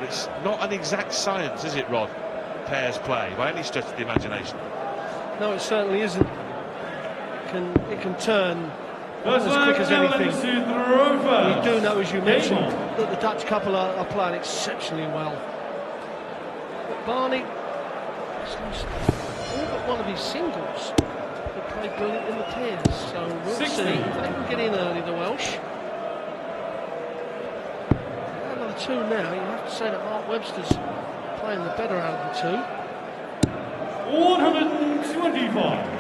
it's not an exact science, is it, Rod? Pairs play, by any stretch of the imagination. No, it certainly isn't. It can turn as quick as anything. We do know, as you mentioned, that the Dutch couple are playing exceptionally well. But Barney has lost all but one of his singles. They played brilliant in the pairs, so we'll see if they can get in early, the Welsh. Another two now. You have to say that Mark Webster's playing the better out of the two. 125.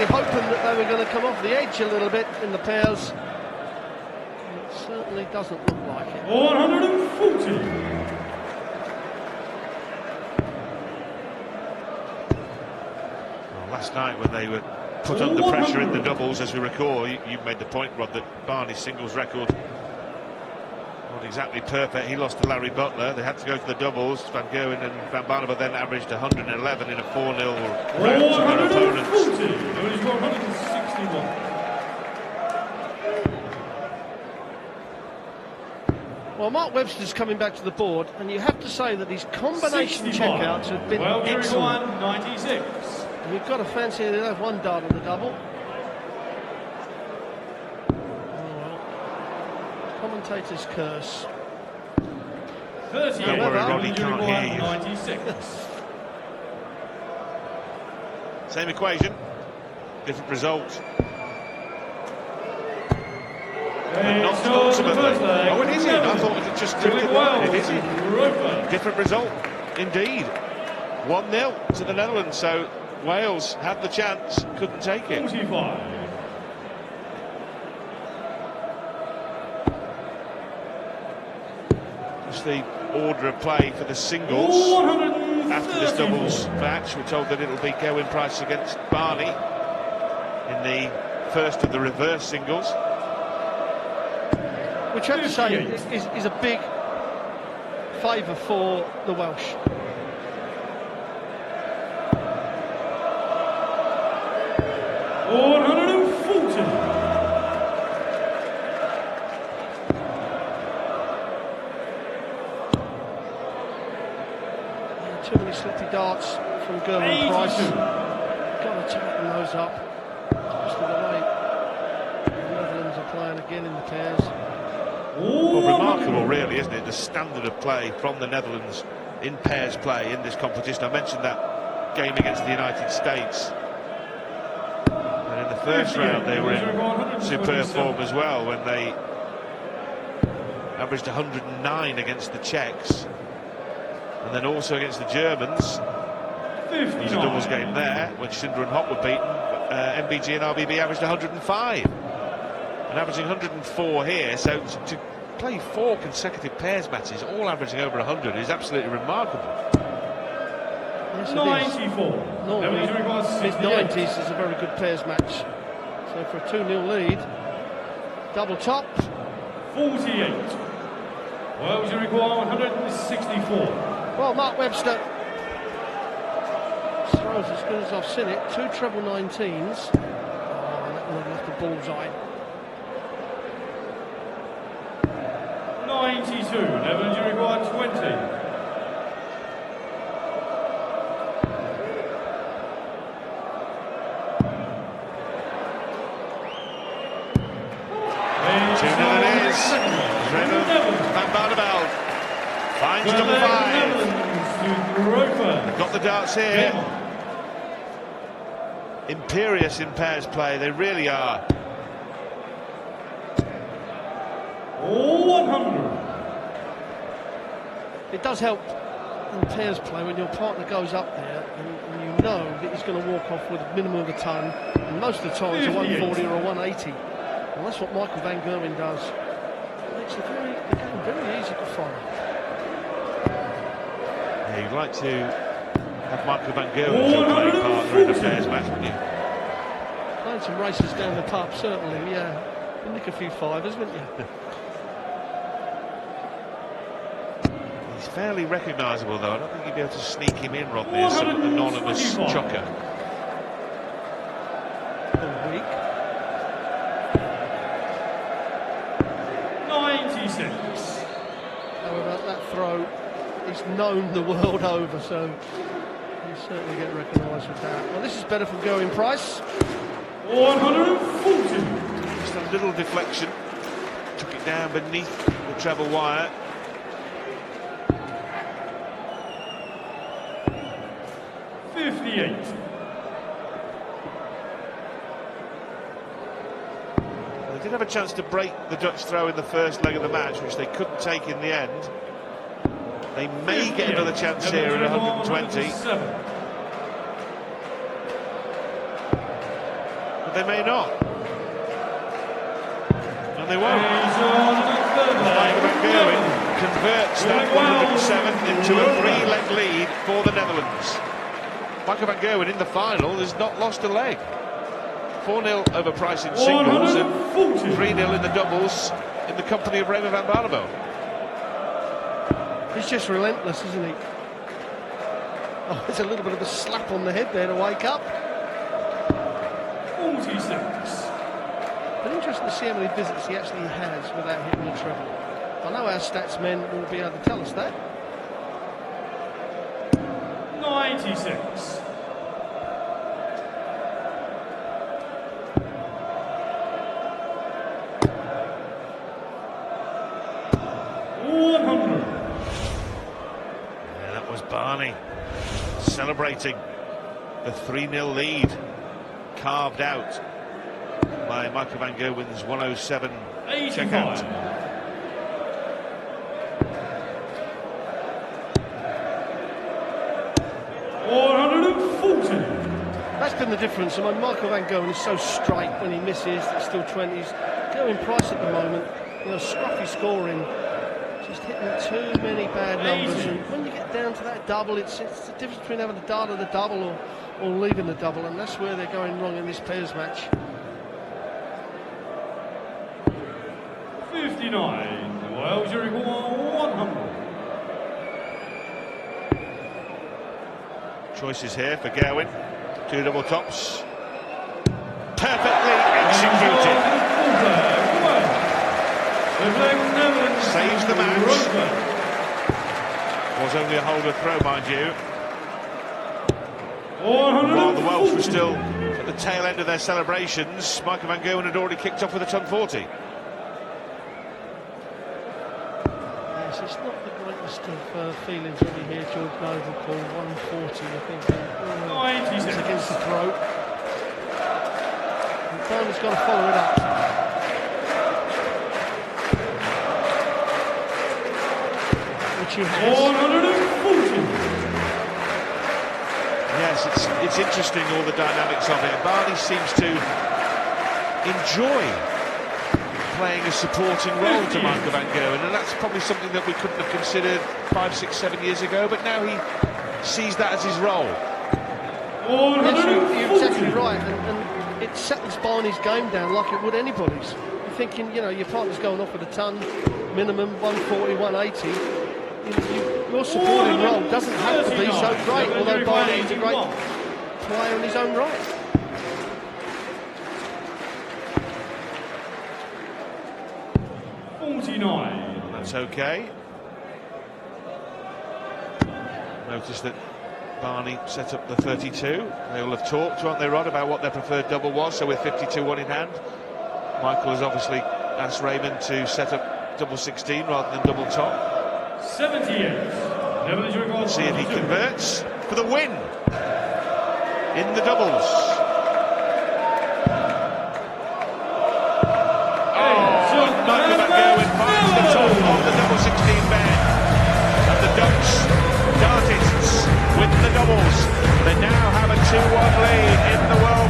Hoping that they were going to come off the edge a little bit in the pairs. It certainly doesn't look like it. 140. Well, last night when they were put under pressure in the doubles, as we recall, you made the point, Rod, that Barney's singles record not exactly perfect. He lost to Larry Butler. They had to go to the doubles. Van Gerwen and Van Barneveld then averaged 111 in a 4-0 rout to their opponents. 161. Well, Mark Webster's coming back to the board, and you have to say that his combination 65. checkouts have been Well, excellent. 96. And you've got to fancy they'll have one dart on the double. Commentator's curse. 38. Don't worry, Roddy can't hear you. 96. Same equation, different result. But not ultimately. Oh, it is in. I thought it just drifted wide. It is in. Different result, indeed. 1-0 to the Netherlands, so Wales had the chance, couldn't take it. 45. Just the order of play for the singles. After this doubles match, we're told that it'll be Gerwyn Price against Barney in the first of the reverse singles. Which I have to say is a big favour for the Welsh. Too many slippy darts from Gerwyn Price. Got to tighten those up. Especially the way the Netherlands are playing again in the pairs. Well, remarkable really, isn't it, the standard of play from the Netherlands in pairs play in this competition. I mentioned that game against the United States, and in the first round they were in superb form as well when they averaged 109 against the Czechs, and then also against the Germans. It was a doubles game there when Schindler and Hopp were beaten. MBG and RBB averaged 105 and averaging 104 here, so to play 4 consecutive pairs matches, all averaging over 100, is absolutely remarkable. Yes, 94. Normally, mid-90s is a very good pairs match. So for a 2-0 lead, double top. 48. Well, you require 164. Well, Mark Webster throws as good as I've seen it. 2 treble 19s. Oh, that one left the bullseye. 92. Netherlands, you require 20. Van Barneveld finds double 5. Got the darts here. Imperious in pairs play, they really are. 100. It does help in pairs play when your partner goes up there and you know that he's going to walk off with a minimum of a ton, and most of the time it's a 140 or a 180. And that's what Michael Van Gerwen does. It makes the game very easy to follow. Yeah, you'd like to have Michael Van Gerwen as your playing partner in a pairs match, wouldn't you? Playing some races down the pub, certainly, yeah. You nick a few fivers, wouldn't you? He's He's fairly recognisable, though. I don't think you'd be able to sneak him in, Rodney, as some anonymous 125. chocker. All week. 96. However, that throw is known the world over, so you certainly get recognised with that. Well, this is better from Gerwyn Price. 140. Just a little deflection. Took it down beneath the treble wire. 58. They did have a chance to break the Dutch throw in the first leg of the match, which they couldn't take in the end. They may get another chance here at 120. But they may not. And they won't. Michael van Gerwen converts that 107 into a 3-leg lead for the Netherlands. Michael van Gerwen in the final has not lost a leg. 4-0 over Price in singles and 3-0 in the doubles in the company of Raymond van Barneveld. He's just relentless, isn't he? Oh, it's a little bit of a slap on the head there to wake up. 46. But interesting to see how many visits he actually has without hitting the treble. I know our stats men will be able to tell us that. 96. 100. Yeah, that was Barney celebrating the 3-0 lead carved out by Michael van Gerwen's 107 checkout. 140. That's been the difference. I mean, Michael van Gerwen is so straight when he misses. It's still 20s. Gerwyn Price at the moment, you know, scruffy scoring, just hitting too many bad numbers. And when you get down to that double, it's the difference between having to dart at the double or leaving the double, and that's where they're going wrong in this pairs match. 59. Wales, you require 100. Choices here for Gerwen. 2 double tops. Perfectly executed. Saves the match. Was only a holder throw, mind you. While the Welsh were still at the tail end of their celebrations, Michael van Gerwen had already kicked off with a ton 40. Yes, it's not the greatest of feelings when you hear George Noble call 140. I think it's against the throat. And Barney's got to follow it up. Which he has. 140. Yes, it's interesting, all the dynamics of it. Barney seems to enjoy playing a supporting role to Michael van Gerwen, and that's probably something that we couldn't have considered 5, 6, 7 years ago, but now he sees that as his role. Yes, you're exactly right, and it settles Barney's game down like it would anybody's. You're thinking, you know, your partner's going off with a ton, minimum 140, 180. Your supporting role doesn't have to be so great, although Barney is a great player in his own right. That's okay. Notice that Barney set up the 32. They will have talked, won't they, Rod, about what their preferred double was, so with 52-1 in hand. Michael has obviously asked Raymond to set up double 16 rather than double top. 78. See if he converts for the win in the doubles. Michael van Gerwen finds the top of the double 16 bed, and the Dutch dartists win the doubles. They now have a 2-1 lead in the World